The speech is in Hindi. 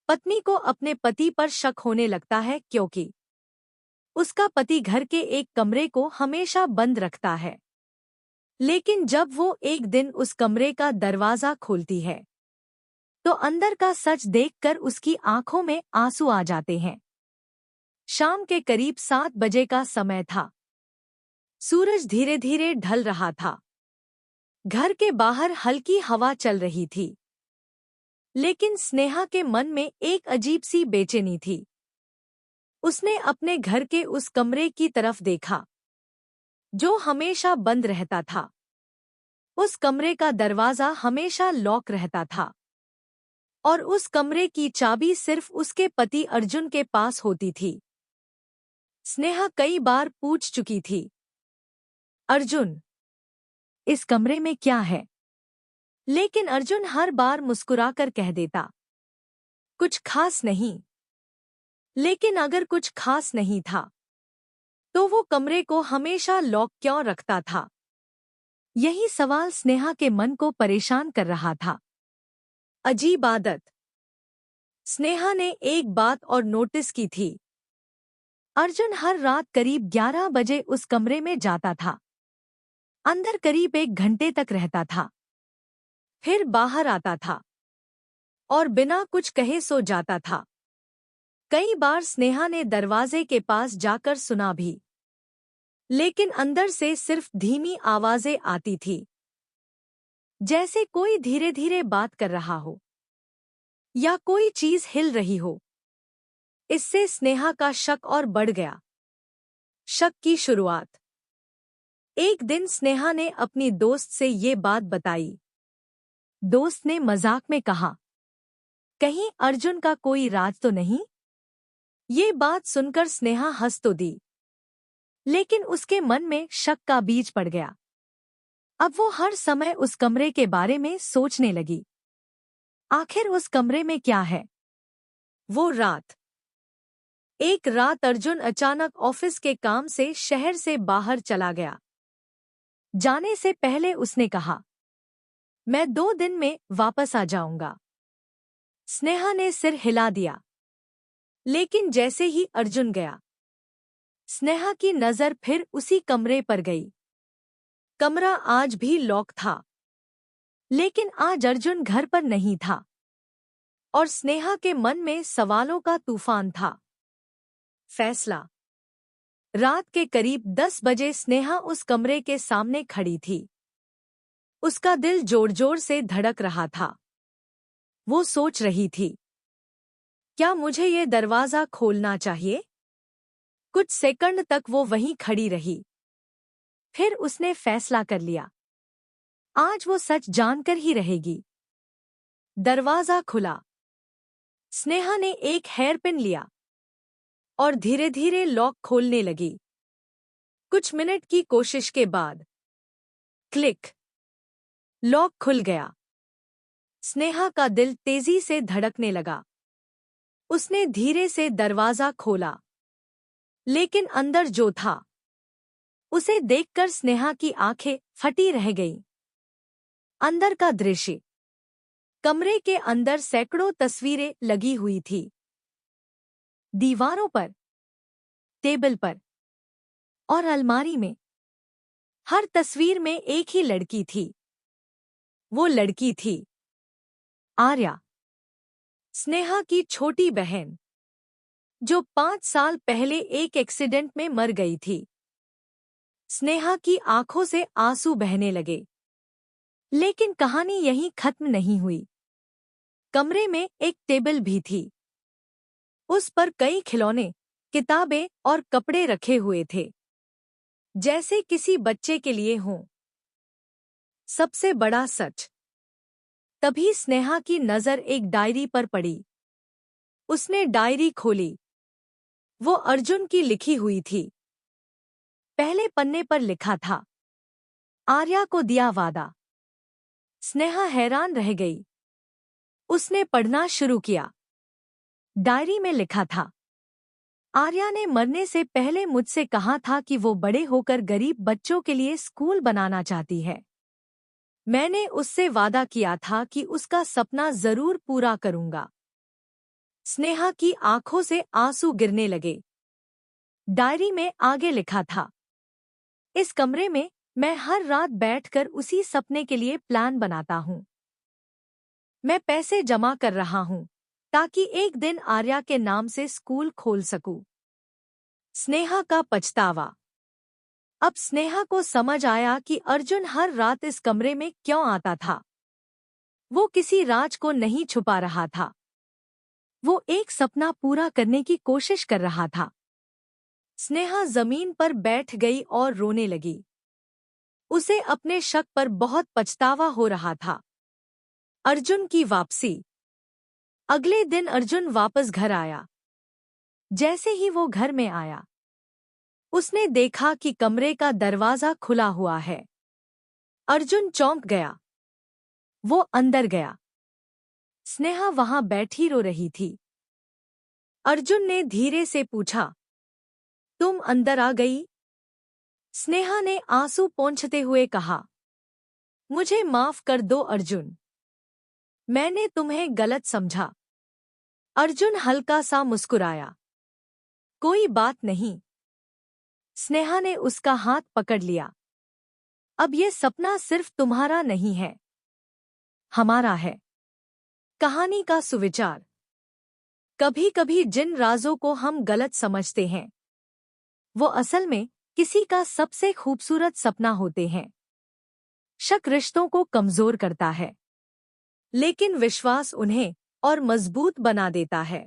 पत्नी को अपने पति पर शक होने लगता है क्योंकि उसका पति घर के एक कमरे को हमेशा बंद रखता है। लेकिन जब वो एक दिन उस कमरे का दरवाजा खोलती है तो अंदर का सच देखकर उसकी आंखों में आंसू आ जाते हैं। शाम के करीब 7 बजे का समय था। सूरज धीरे धीरे ढल रहा था। घर के बाहर हल्की हवा चल रही थी। लेकिन स्नेहा के मन में एक अजीब सी बेचैनी थी। उसने अपने घर के उस कमरे की तरफ देखा जो हमेशा बंद रहता था। उस कमरे का दरवाजा हमेशा लॉक रहता था और उस कमरे की चाबी सिर्फ उसके पति अर्जुन के पास होती थी। स्नेहा कई बार पूछ चुकी थी, अर्जुन, इस कमरे में क्या है? लेकिन अर्जुन हर बार मुस्कुराकर कह देता, कुछ खास नहीं। लेकिन अगर कुछ खास नहीं था तो वो कमरे को हमेशा लॉक क्यों रखता था? यही सवाल स्नेहा के मन को परेशान कर रहा था। अजीब आदत। स्नेहा ने एक बात और नोटिस की थी। अर्जुन हर रात करीब 11 बजे उस कमरे में जाता था। अंदर करीब 1 घंटे तक रहता था, फिर बाहर आता था और बिना कुछ कहे सो जाता था। कई बार स्नेहा ने दरवाजे के पास जाकर सुना भी, लेकिन अंदर से सिर्फ धीमी आवाजें आती थी, जैसे कोई धीरे धीरे बात कर रहा हो या कोई चीज हिल रही हो। इससे स्नेहा का शक और बढ़ गया। शक की शुरुआत। एक दिन स्नेहा ने अपनी दोस्त से ये बात बताई। दोस्त ने मजाक में कहा, कहीं अर्जुन का कोई राज तो नहीं? ये बात सुनकर स्नेहा हंस तो दी, लेकिन उसके मन में शक का बीज पड़ गया। अब वो हर समय उस कमरे के बारे में सोचने लगी। आखिर उस कमरे में क्या है? वो रात। एक रात अर्जुन अचानक ऑफिस के काम से शहर से बाहर चला गया। जाने से पहले उसने कहा, मैं 2 दिन में वापस आ जाऊंगा। स्नेहा ने सिर हिला दिया। लेकिन जैसे ही अर्जुन गया, स्नेहा की नजर फिर उसी कमरे पर गई। कमरा आज भी लॉक था, लेकिन आज अर्जुन घर पर नहीं था और स्नेहा के मन में सवालों का तूफान था। फैसला। रात के करीब 10 बजे स्नेहा उस कमरे के सामने खड़ी थी। उसका दिल जोर जोर से धड़क रहा था। वो सोच रही थी, क्या मुझे ये दरवाजा खोलना चाहिए? कुछ सेकंड तक वो वहीं खड़ी रही। फिर उसने फैसला कर लिया, आज वो सच जानकर ही रहेगी। दरवाजा खुला। स्नेहा ने एक हेयरपिन लिया और धीरे धीरे लॉक खोलने लगी। कुछ मिनट की कोशिश के बाद क्लिक, लॉक खुल गया। स्नेहा का दिल तेजी से धड़कने लगा। उसने धीरे से दरवाजा खोला, लेकिन अंदर जो था उसे देखकर स्नेहा की आंखें फटी रह गईं। अंदर का दृश्य। कमरे के अंदर सैकड़ों तस्वीरें लगी हुई थी। दीवारों पर, टेबल पर और अलमारी में। हर तस्वीर में एक ही लड़की थी। वो लड़की थी आर्या, स्नेहा की छोटी बहन, जो 5 साल पहले एक एक्सीडेंट में मर गई थी। स्नेहा की आंखों से आंसू बहने लगे। लेकिन कहानी यहीं खत्म नहीं हुई। कमरे में एक टेबल भी थी। उस पर कई खिलौने, किताबें और कपड़े रखे हुए थे, जैसे किसी बच्चे के लिए हों। सबसे बड़ा सच। तभी स्नेहा की नजर एक डायरी पर पड़ी। उसने डायरी खोली। वो अर्जुन की लिखी हुई थी। पहले पन्ने पर लिखा था, आर्या को दिया वादा। स्नेहा हैरान रह गई। उसने पढ़ना शुरू किया। डायरी में लिखा था, आर्या ने मरने से पहले मुझसे कहा था कि वो बड़े होकर गरीब बच्चों के लिए स्कूल बनाना चाहती है। मैंने उससे वादा किया था कि उसका सपना जरूर पूरा करूंगा। स्नेहा की आंखों से आंसू गिरने लगे। डायरी में आगे लिखा था, इस कमरे में मैं हर रात बैठकर उसी सपने के लिए प्लान बनाता हूँ। मैं पैसे जमा कर रहा हूँ ताकि एक दिन आर्या के नाम से स्कूल खोल सकूं। स्नेहा का पछतावा। अब स्नेहा को समझ आया कि अर्जुन हर रात इस कमरे में क्यों आता था। वो किसी राज को नहीं छुपा रहा था। वो एक सपना पूरा करने की कोशिश कर रहा था। स्नेहा जमीन पर बैठ गई और रोने लगी। उसे अपने शक पर बहुत पछतावा हो रहा था। अर्जुन की वापसी। अगले दिन अर्जुन वापस घर आया। जैसे ही वो घर में आया, उसने देखा कि कमरे का दरवाजा खुला हुआ है। अर्जुन चौंक गया। वो अंदर गया। स्नेहा वहां बैठी रो रही थी। अर्जुन ने धीरे से पूछा, तुम अंदर आ गई? स्नेहा ने आंसू पोंछते हुए कहा, मुझे माफ कर दो अर्जुन। मैंने तुम्हें गलत समझा। अर्जुन हल्का सा मुस्कुराया। कोई बात नहीं। स्नेहा ने उसका हाथ पकड़ लिया। अब ये सपना सिर्फ तुम्हारा नहीं है, हमारा है। कहानी का सुविचार। कभी कभी जिन राजों को हम गलत समझते हैं, वो असल में किसी का सबसे खूबसूरत सपना होते हैं। शक रिश्तों को कमजोर करता है, लेकिन विश्वास उन्हें और मजबूत बना देता है।